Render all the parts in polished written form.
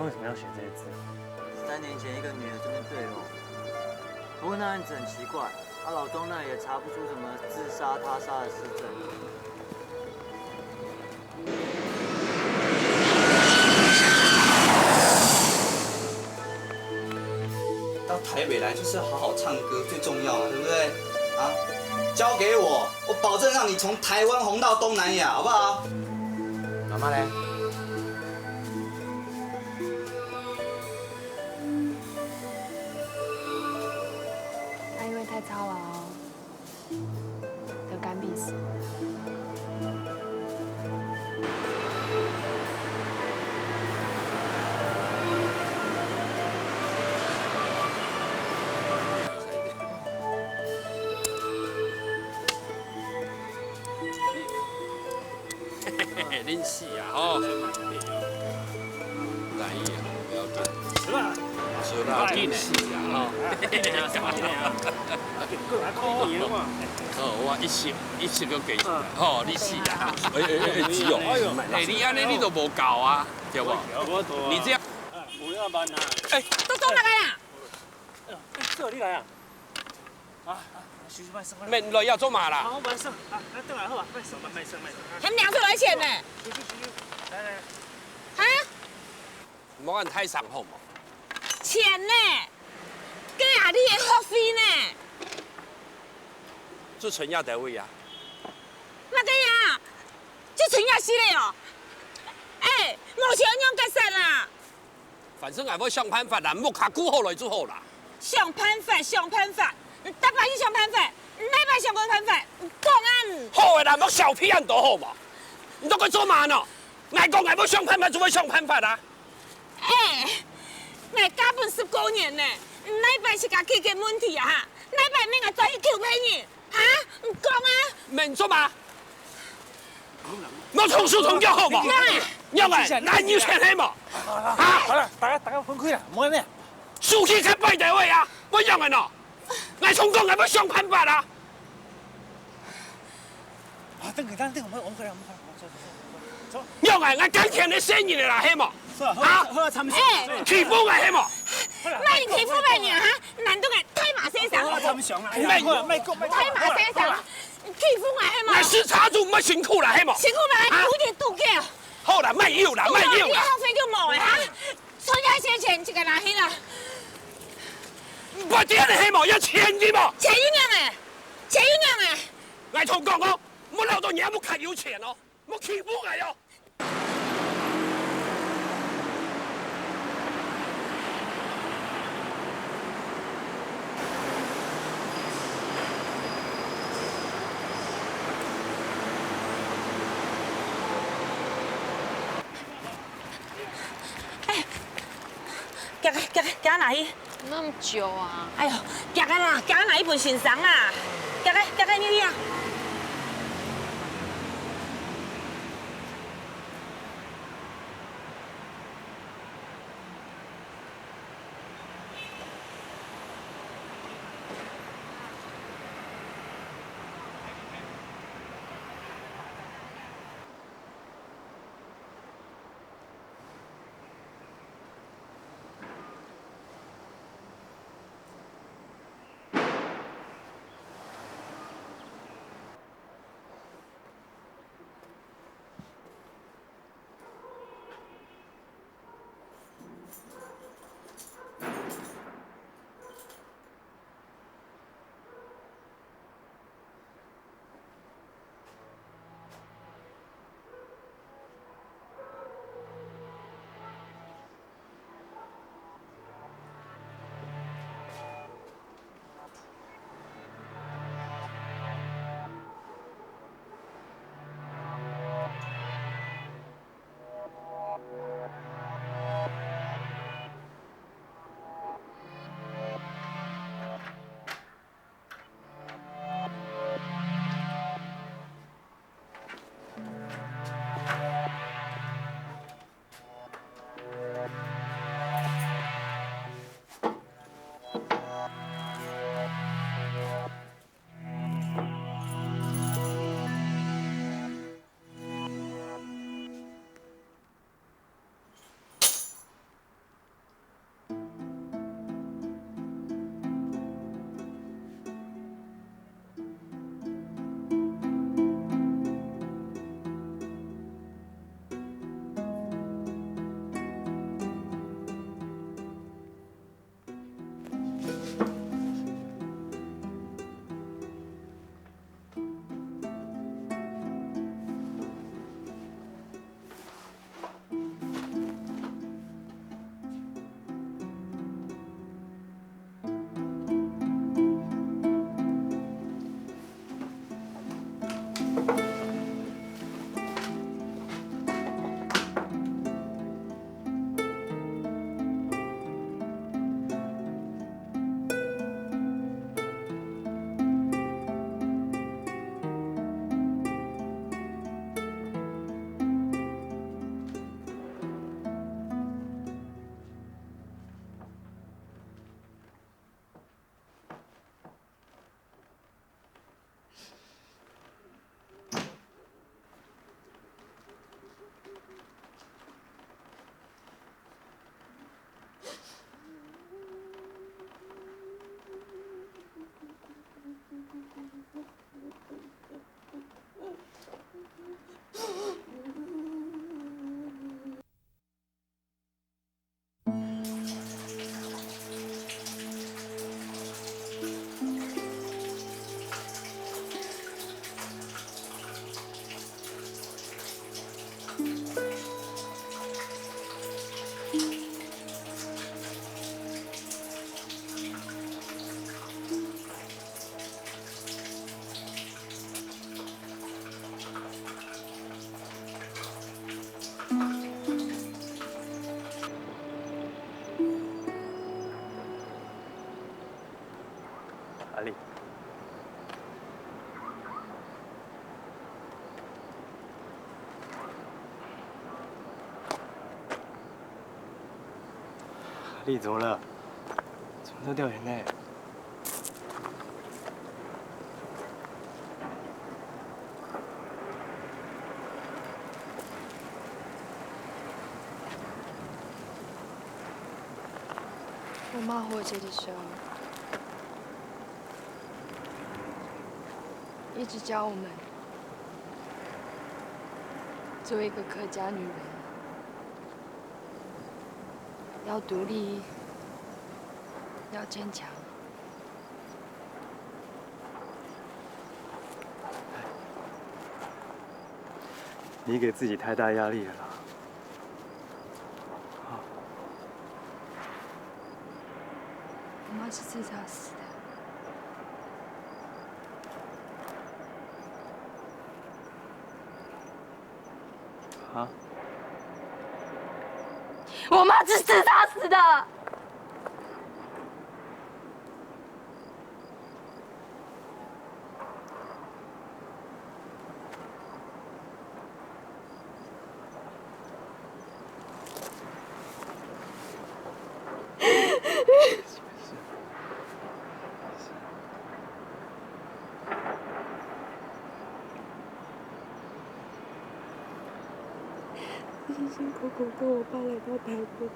他为什么要写这些字？ 3年前一个女儿这边坠楼，不过那案子很奇怪，老东那也查不出什么自杀、他杀的实证。到台北来就是要好好唱歌，最重要嘛，对不对？啊，交给我，我保证让你从台湾红到东南亚，好不好？妈妈嘞？他因为太操劳得肝病死。恁死啊吼！来意啊，不要紧。是啦，是啦，恁死啊吼！哦，我一时个给吼，你死啊！只有，你安尼你都无够啊，对不？你这样，不要慢啊！都走哪个呀？这你来啊！啊，休息慢生。免落要做嘛啦？好，慢生啊，来倒来好吧，慢生。还2出来钱呢？来，啊？莫按太上好嘛。钱呢？给啊你的学费呢？做陈亚单位啊？那个呀，这存也死了哦。哎，无钱用解散啦。反正也要想办法啦，莫卡久好来就好啦。想办法，大摆去想办法，哪摆想办法？公安。好的啦，莫小屁案都好嘛。你都该做嘛呢？爱讲爱要想办法就要想办法啦。哎，我加本19年呢，哪摆是甲解决问题啊？哈，哪摆免甲转去求骗你？哈，讲啊！免做嘛？莫从事同教好嘛？要不咱有钱黑嘛？好了，大家分开啦，莫咩？输去开摆台位啊，我用的喏。爱从讲爱要想办法啦。啊，等我们回来，走。要爱改天的生意的啦，黑嘛？啊，好参详。欺负我黑嘛？卖欺负卖你哈？难道个太马身上？好参详啦，太马身上，欺负我黑嘛？那是茶主莫辛苦啦，黑嘛？辛苦嘛，有点度假。好啦，卖有啦，卖有啦。耗费就冇的哈，存那些钱一个拿去啦。我点的黑嘛要钱的嘛？钱一样的，钱一样的。来从讲哦，莫老多年莫看有钱哦，莫欺负我哟。行哪去？那么久啊！哎呦，行啦，行哪一本欣赏啦？行你啊！丽怎么了？怎么都掉眼泪？我妈活着的时候，一直教我们做一个客家女人，要独立，要坚强。你给自己太大压力了啦。我妈是自杀死的。啊？我妈是自杀死的。辛辛苦苦跟我爸来到台北，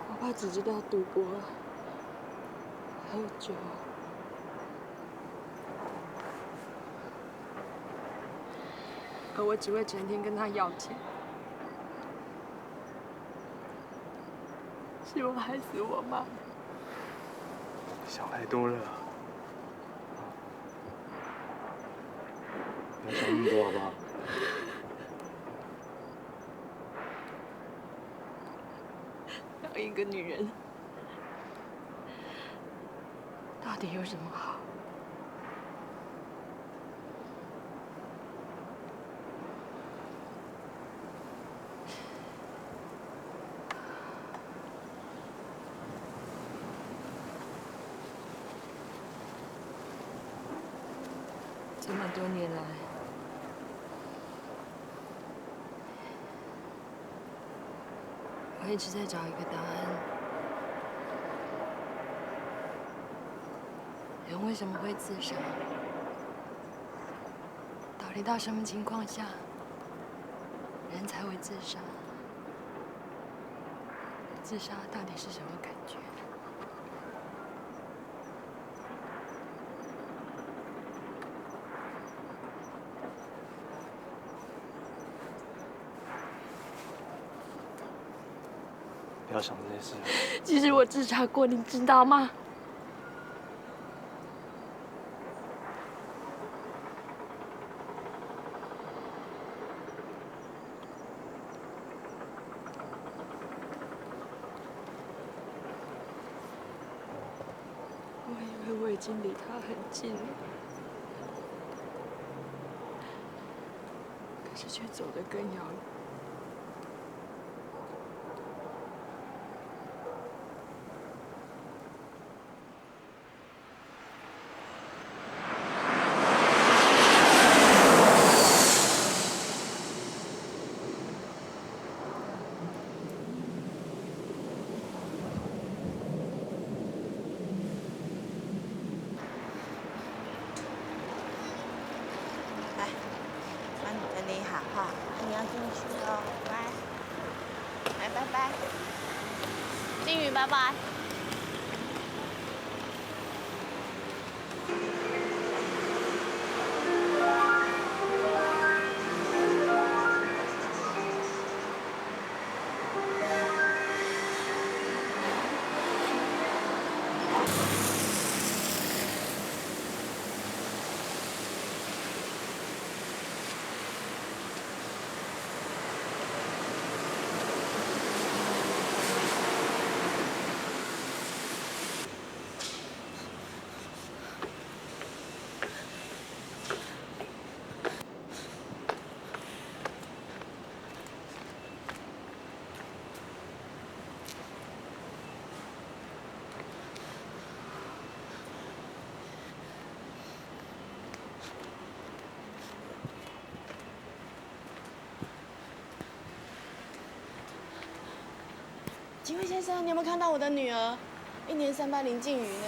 我爸只知道赌博，喝酒，而我只会整天跟他要钱，是我害死我妈。想太多了。不要想那么多，好不好？当一个女人，到底有什么好？这么多年来，我一直在找一个答案：人为什么会自杀？到底到什么情况下，人才会自杀？自杀到底是什么感觉？不要想这些事了。其实我自杀过，你知道吗？我以为我已经离他很近了，可是却走得更遥远。来，帮你整理好哈，你要进去哦，来，拜拜。金宇，拜拜。警卫先生，你有没有看到我的女儿？1年3班林静瑜呢？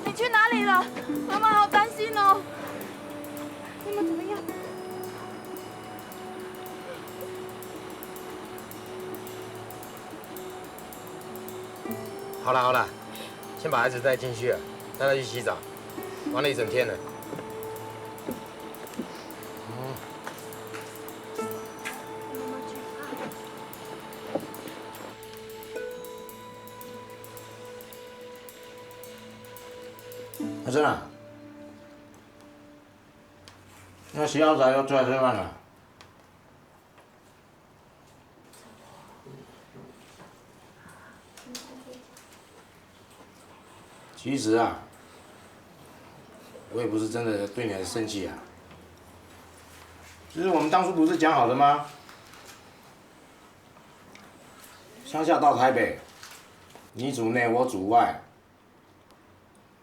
你去哪里了？妈妈好担心哦。你们怎么样？好了好了，先把孩子带进去了，带他去洗澡，玩了一整天了。阿珍啊，那洗好澡要出来吃饭了。其实啊，我也不是真的对你很生气啊。就是我们当初不是讲好的吗？乡下到台北，你主内我主外，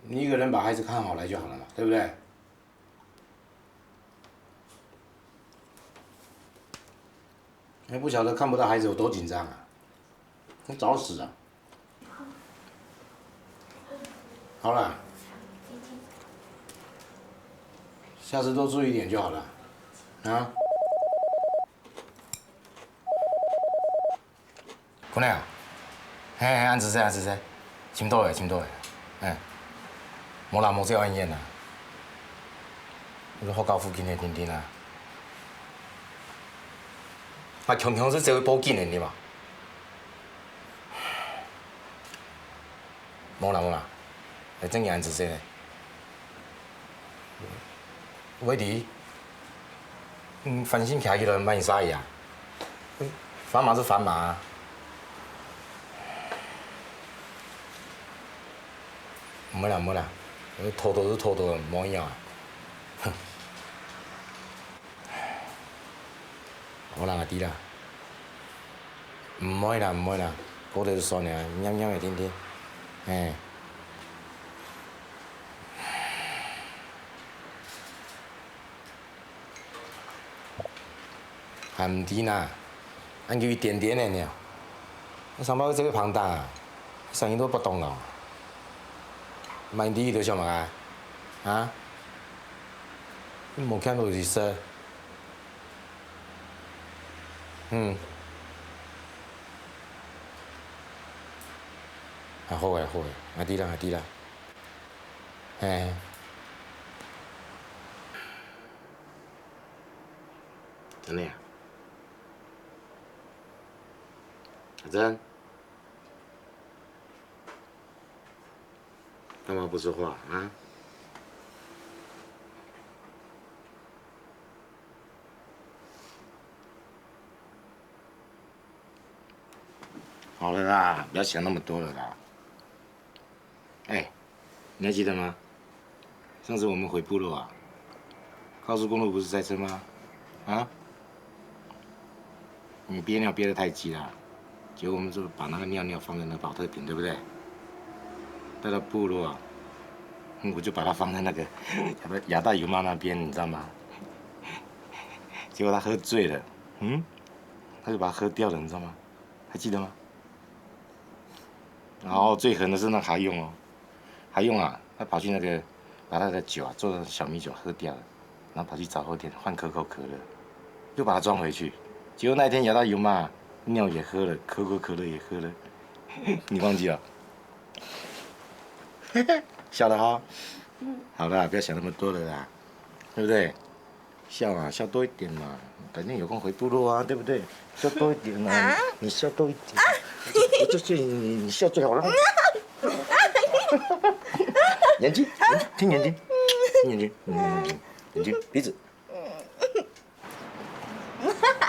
你一个人把孩子看好来就好了嘛，对不对？还不晓得看不到孩子有多紧张啊！我找死啊！好了，下次多注意点就好了，啊？姑娘，嘿，安子噻，安子噻，请倒来，请倒来，嗯，无啦，无这安燕啦，你福高附近的丁丁啊，啊，强强是这位报警的，你嘛？无啦无啦。来整样子噻。伟迪，翻身徛起来卖啥呀？烦嘛是烦嘛。没啦没啦，偷偷是偷偷，无影啊。哼。好啦，阿弟啦，唔会啦唔会啦，高头就算了，냠냠的天天，哎。还唔甜啦，俺叫伊点点的呢。我上班这个胖蛋啊，声音都不动了。买第一条小嘛啊？你冇看到就是说，啊好诶好诶，阿弟啦阿弟啦，嘿。真的呀？阿珍，干嘛不说话啊？好了啦，不要想那么多了啦。哎，你还记得吗？上次我们回部落啊，高速公路不是塞车吗？啊？你憋尿憋得太急了。结果我们就把那个尿尿放在那个保特瓶，对不对？带到部落啊，我就把它放在那个亚大姨妈那边，你知道吗？结果他喝醉了，他就把它喝掉了，你知道吗？还记得吗？然后最狠的是那还用哦，还用啊，他跑去那个把他的酒啊做成小米酒喝掉了，然后跑去找后店换可口可乐，又把它装回去。结果那天亚大姨妈。尿也喝了，可口可乐也喝了，你忘记了？笑了哈。好啦，不要想那么多了啦，对不对？笑啊，笑多一点嘛。改天有空回部落啊，对不对？笑多一点啊，你笑多一点。我就是你笑最好了。眼睛，听眼睛，听眼睛，眼睛，鼻子。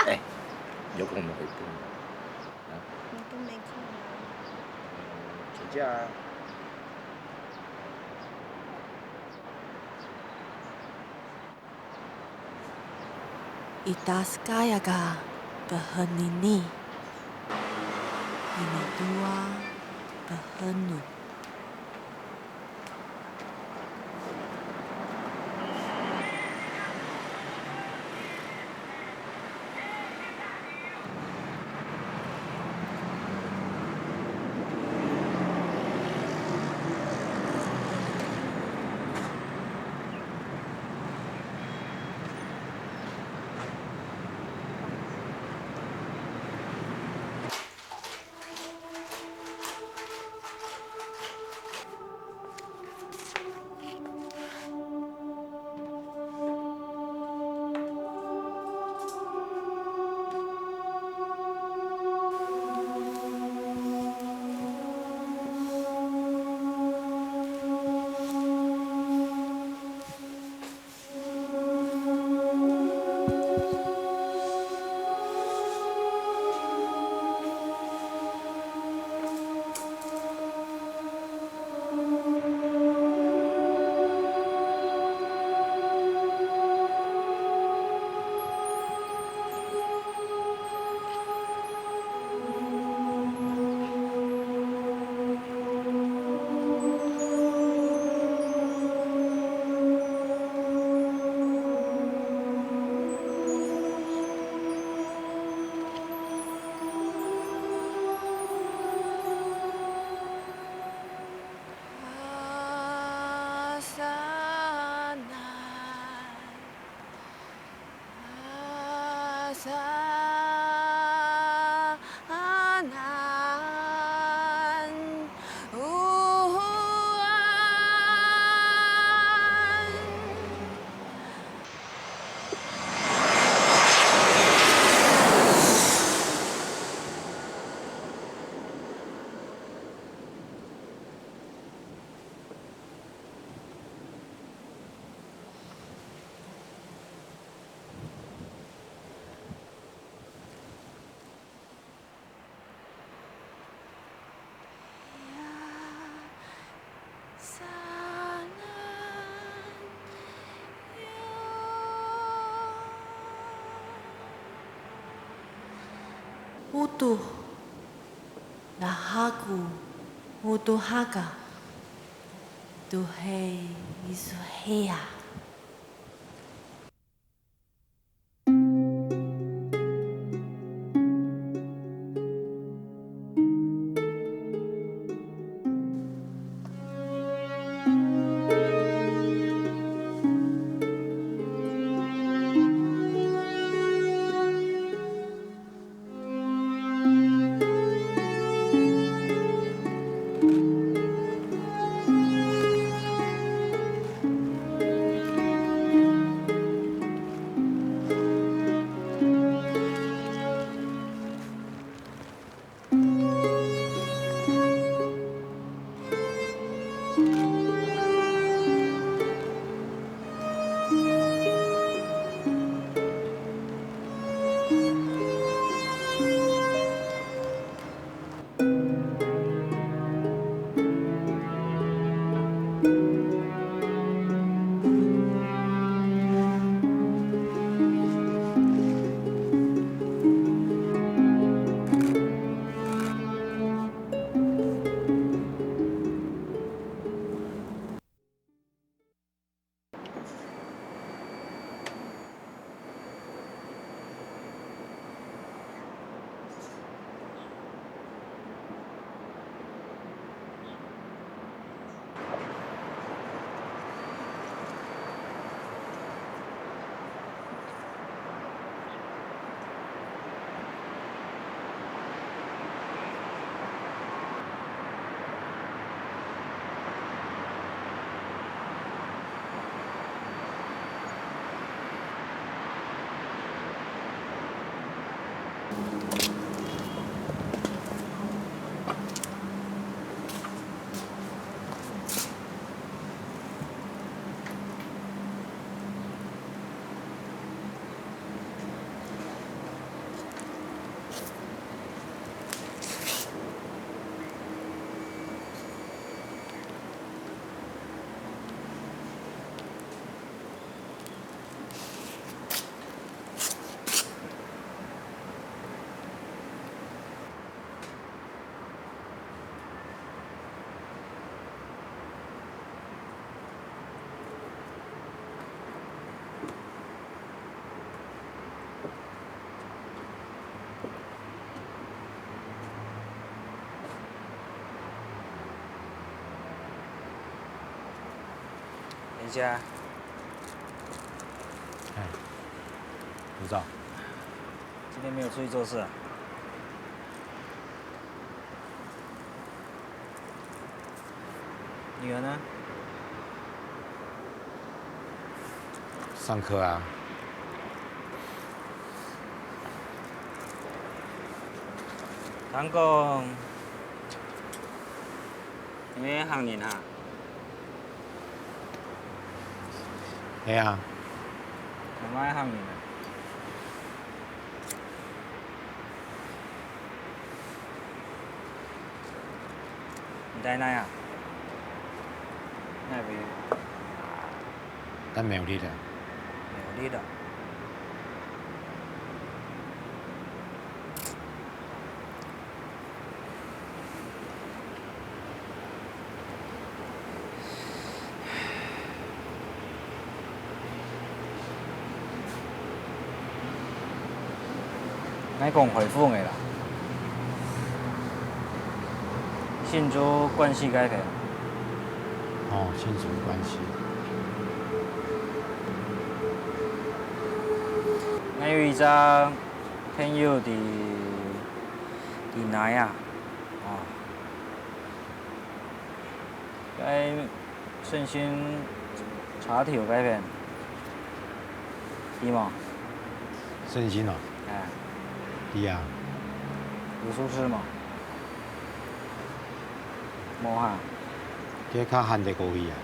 哎，有空我们回部落。啊？你都没空啊。请假啊。Itaskayaga behenini, ini dua behenu. Utuh lahaku utuhaga duhei isuhea. 家。哎，组长，今天没有出去做事啊？女儿呢？上课啊。人讲，你们行人哈？哎呀，我们行人啊。你在哪呀？那边但没有力的。没有你的。哪讲回复的啦？信主关系改变。哦，亲属关系。我有一张朋友伫哪呀？哦，该圣心查条改变，对吗？圣经哦。哎，对啊。有出事吗？无哈。这较罕得过去啊。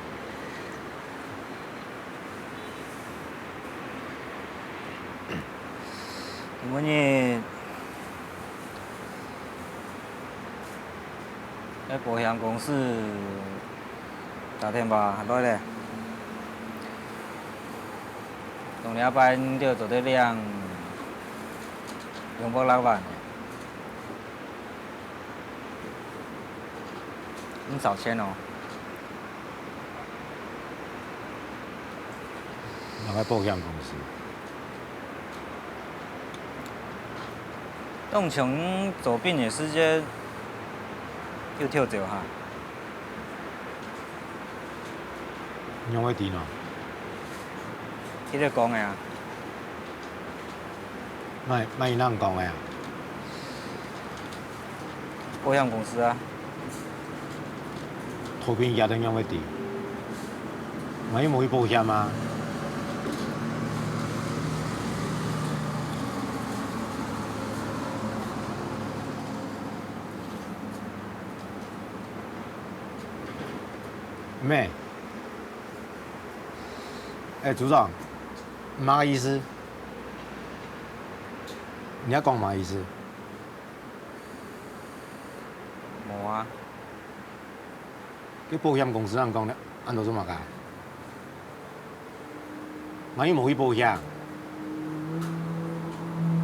我呢，在保险公司打电话来咧，当了班就做得两260万。你少钱哦？那个保险公司。动墙走病的时间又跳走哈。用个电脑。迄个讲的啊。卖人讲的啊。保险公司啊。图片也能用个电。万一冇去保险吗？妹，哎，组长，嘛意思？你要讲嘛意思？无啊。去保险公司人讲咧，按怎做嘛解？万一冇去保险，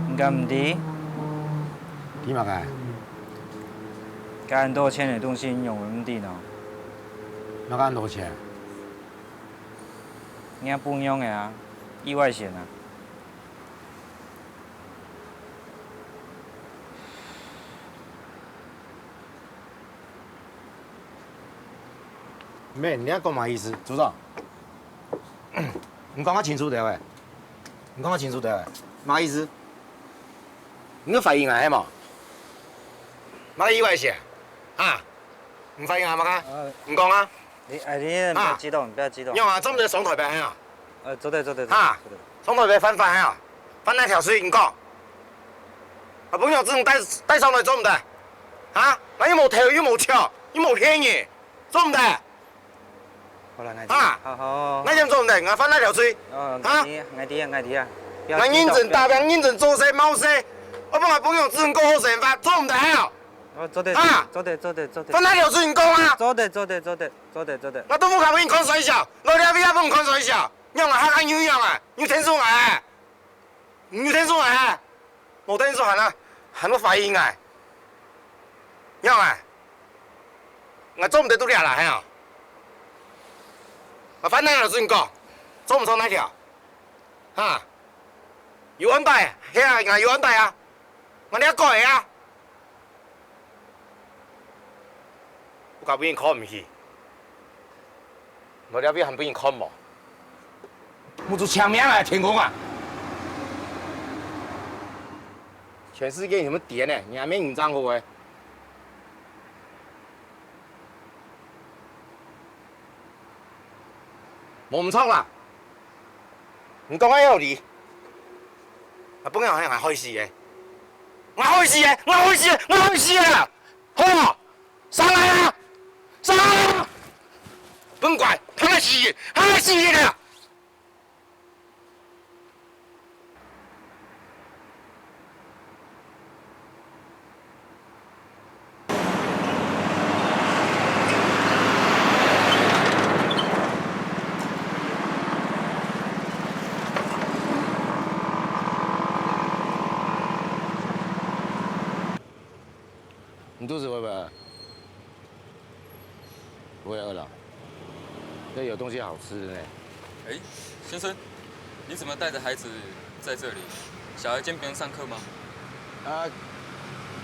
应该唔对。点嘛解？加很多钱的东西用唔对喏。那按多钱？人家不用的啊，意外险啊。妹，你要讲嘛意思？组长，你讲较清楚点喂，你讲较清楚点喂，嘛意思？你个反应啊，嘛？嘛意外险啊？唔反应啊嘛个？唔讲啊？你不要激动，不要激动。用啊，这么多双台白啊？走的。啊，双台白翻啊，翻那条水唔讲。啊，朋友这种带上来做唔得？啊，那又冇头又冇桥又冇天嘅，做唔得？好了，啊，好。那样做唔得，我翻那条水。哦，爱弟啊。我认真打拼，认真做事冇事，我帮我朋友只能过好生活，做唔得啊？走的。翻那条水唔讲啊？走的。我都不靠你看水小，老爹边也不看水小，用啊还用啊，有天数啊，有天数啊，冇天数喊我发音啊，用啊，我做唔得都俩啦，系啊，我翻那条水唔讲，做唔做那条？啊，有安排，遐啊，有安排啊，我俩改啊，我搞不赢看唔起。我了边还不用看无，我做抢命啊，天空啊！全世界有什么电呢？你还没紧张过哎？我唔错啦，唔讲緊有理，啊，本人係開始嘅，我開始嘅，我開始嘅，我開始嘅，好，上來啦，上來啦，甭管，他來死，他來死嘅。你肚子会不会饿？不会饿了。这有东西好吃的呢。哎，先生，你怎么带着孩子在这里？小孩今天不用上课吗？啊，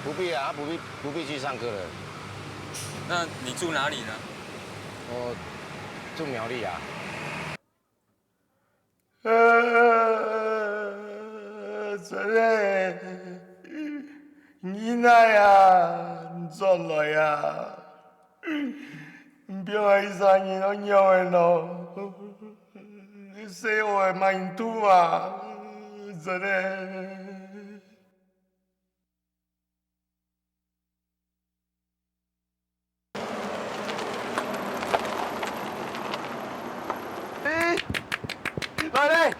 不必啊，不必去上课了。那你住哪里呢？我住苗栗啊。真的，囡仔啊，做来啊，表阿伊三年都尿的咯，生活蛮土啊，真的。来嘞，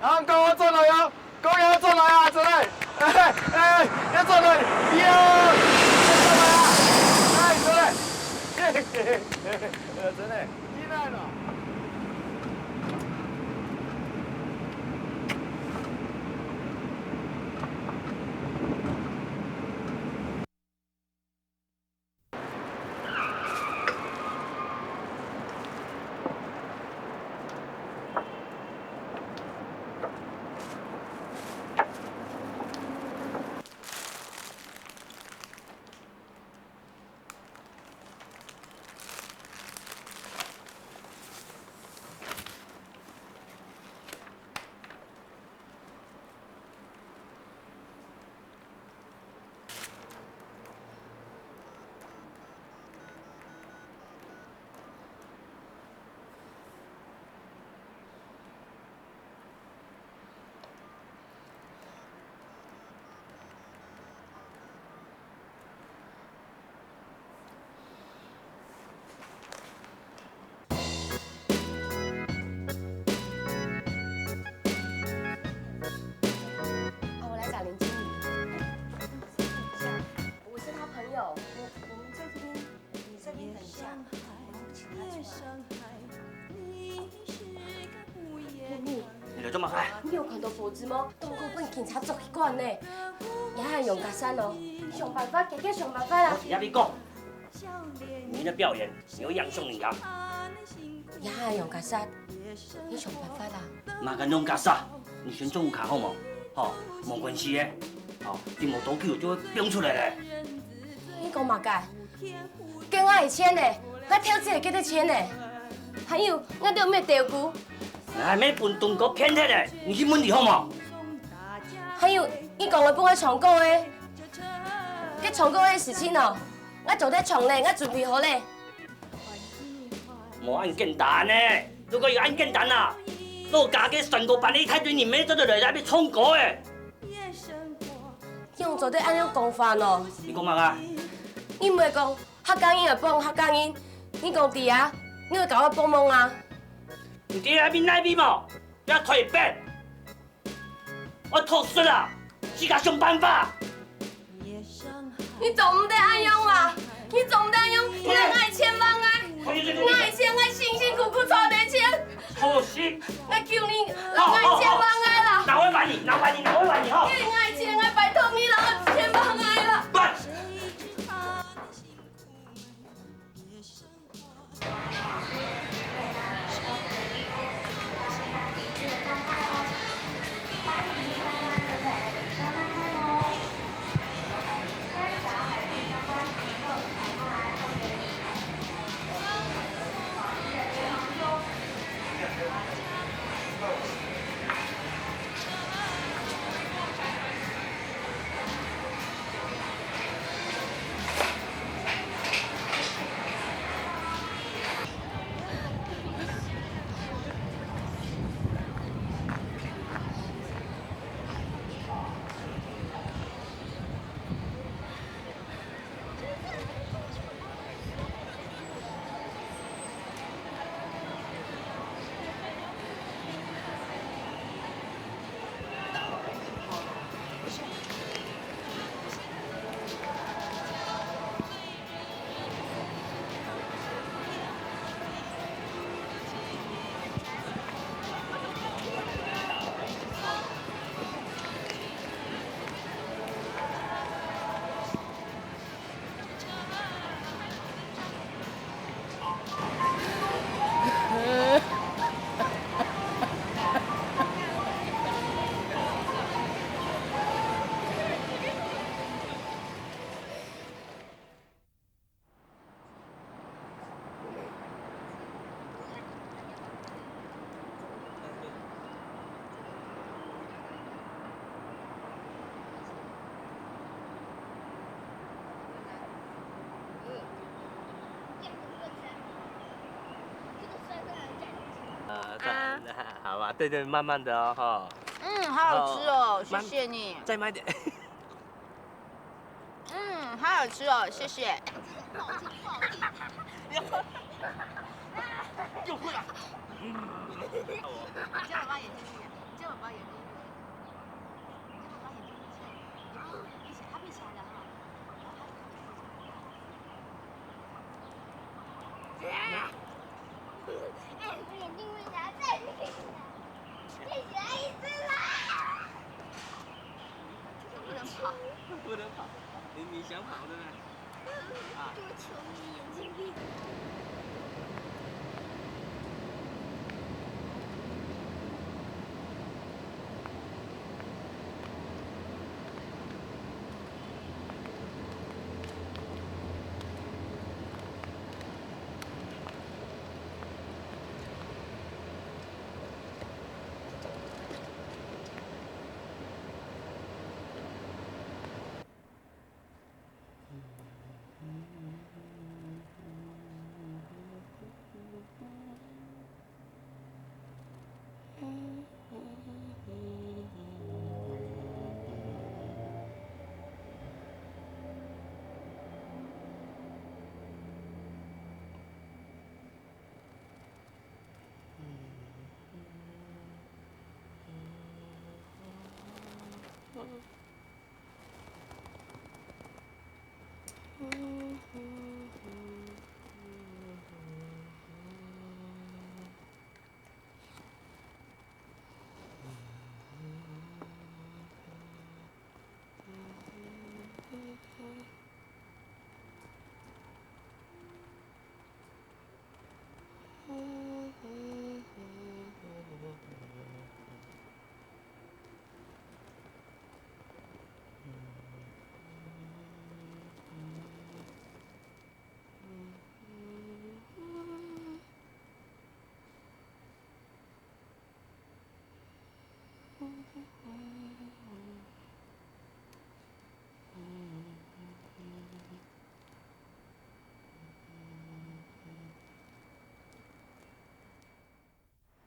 俺跟我做来啊，跟我做来啊，真的，要做来，要做来啊，真的，真的，你来了。你就这么快？你有看到报纸吗？东区被警察捉去关呢，也还用夹山哦。想办法，赶紧想办法啦！我也别讲，你的表演有杨雄你啊。也还用夹山，你想办法啦。哪敢用夹山？你先中午卡好冇？好，冇关系的。好，你冇多久就会变出来嘞。你讲嘛解？跟我会签呢，我跳这个叫做签呢。还有，我都没钓具。还没笨东哥骗他嘞，你去问你好冇？还有，你讲我帮我唱歌的，佮唱歌的事情哦，我做在唱嘞，我准备好嘞。冇咁简单呢，如果要咁简单啊，我家嘅全国班你睇对你妹做到来那边唱歌诶。用做在按样讲法咯。你讲嘛啊？你唔会讲客家人就帮客家人，你讲弟啊，你会教我帮忙啊？你爹那边那边冇，要退变。我脱水啦，自家想办法。你总唔得按样嘛？你总得按样，你爱千万爱，我爱千爱辛辛苦苦赚的钱。好心，我求你，爱千万爱啦！哪会还你？哪会还你？哪会还你？哈！你爱钱爱拜托你了，千万爱啦！吗？好吧，对对，慢慢的哦，哈。嗯，好好吃哦，谢慢谢你。再慢点。嗯，好好吃哦，谢谢。又会了。你叫爸爸眼睛闭眼，你叫爸爸眼睛闭眼，你叫爸爸眼睛闭起来，闭起来，他闭起来了哈。哎，我眼睛闭起来，再闭起来，闭起来一次啦！不能跑，不能跑，你想跑对不对？啊。我求你眼睛闭。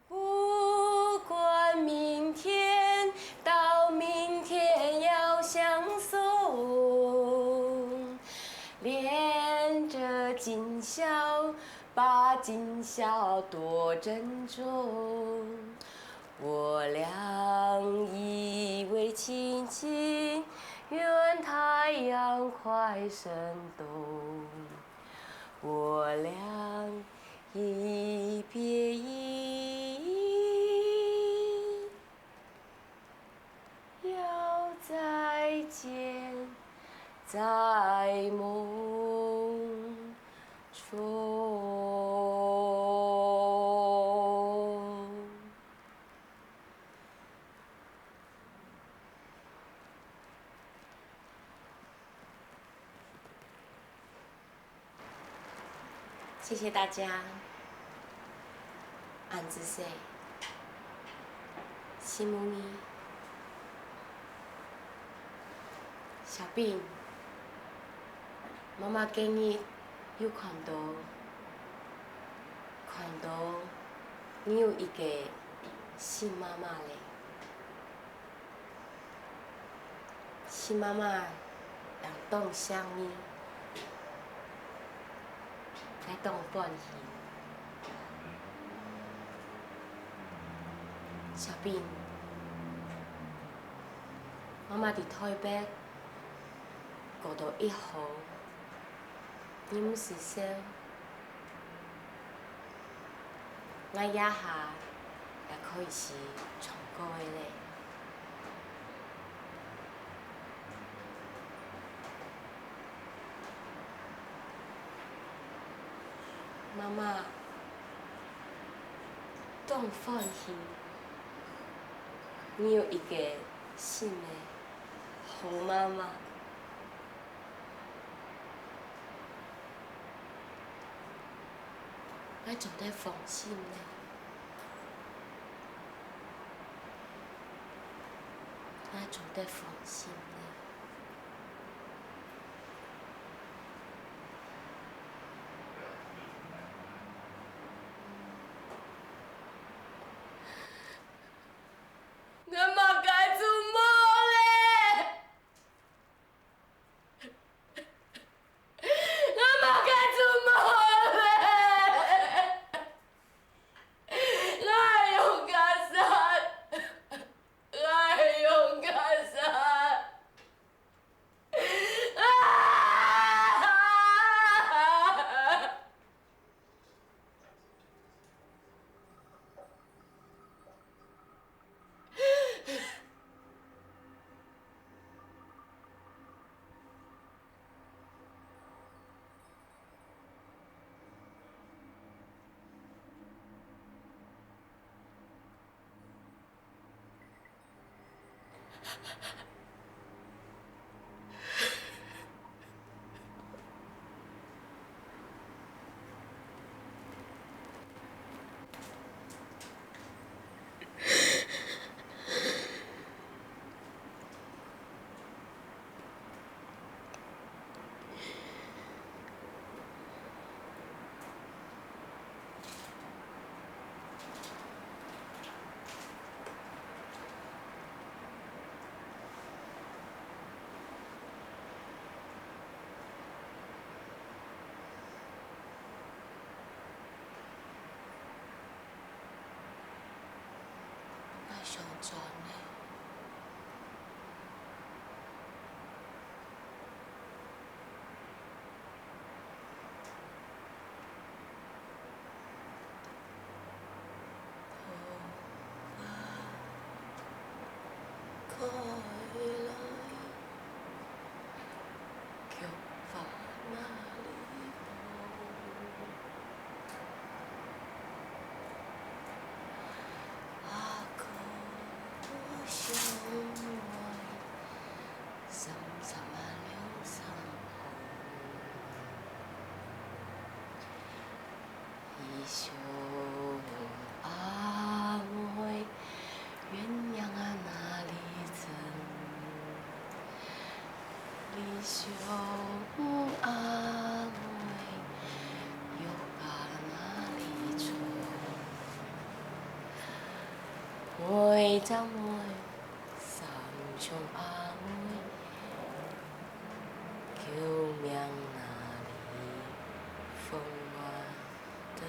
不管明天到明天要相送，连着今宵，把今宵多珍重。我俩依偎亲亲，愿太阳快升东。我俩一别意，要再见在梦中。谢谢大家。安子说，西姆尼，小饼，妈妈给你有看到，你有一个新妈妈嘞，新妈妈让当什么？来当欢喜。小饼，妈妈伫台北过到1号，你唔是说，我以下也可以是唱歌的嘞。妈妈，当欢喜。你有一个新的好妈妈，我做得放心嘞，我做得放心嘞。上船的。可来，却把那里啊，可相爱，深深两心一生啊爱，鸳鸯啊哪里曾？理想啊爱，又把哪里存？爱怎爱？三生啊爱，救命哪里风花的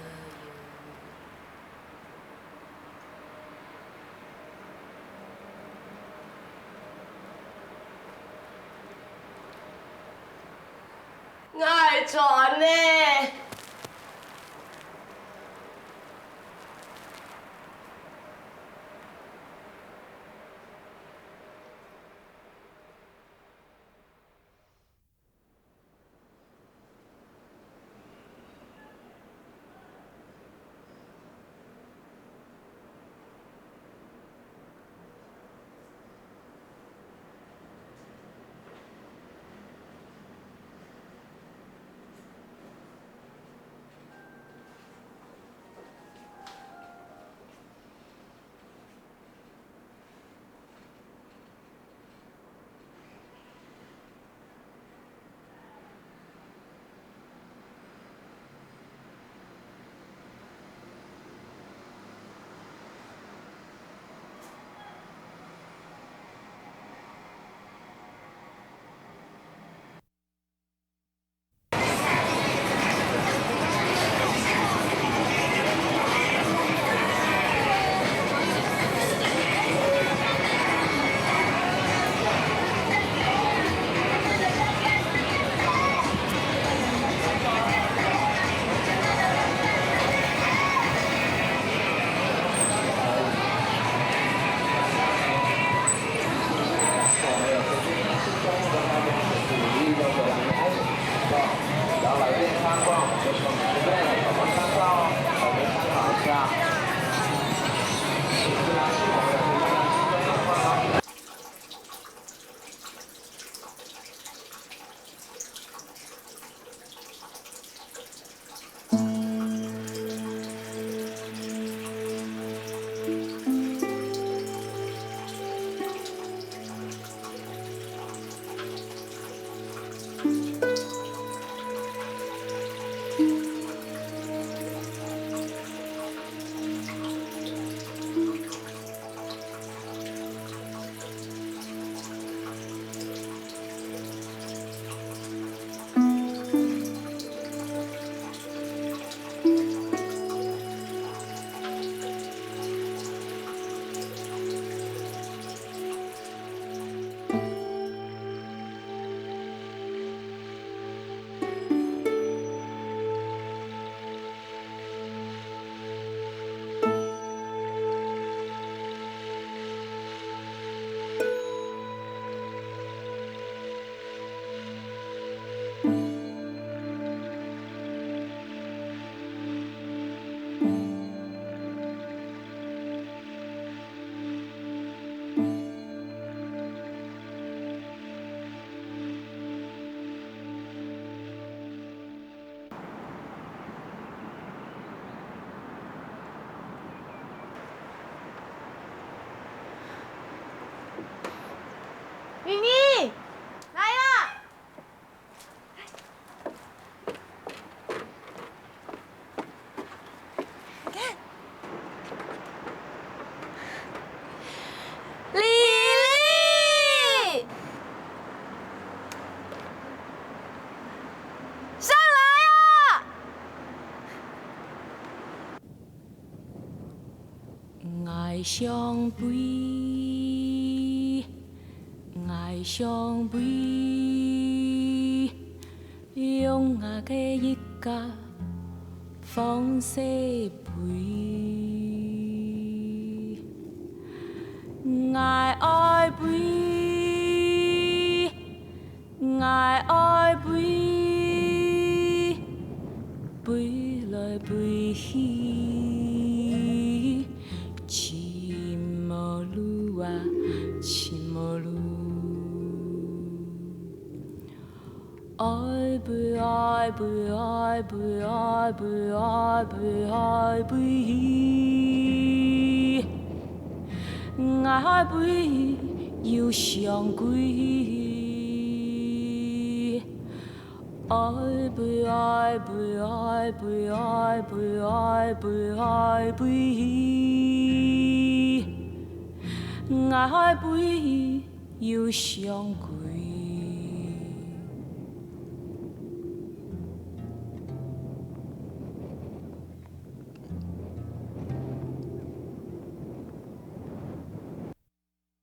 油？爱船呢？爱上飞，爱上飞，用我的一角放西飞，爱飞，爱飞，飞来飞去。亲无路啊，亲无路，爱飞爱飞爱飞爱飞爱飞爱飞，爱飞又上归，爱飞爱飞爱飞爱飞爱飞爱飞。爱飞又上归。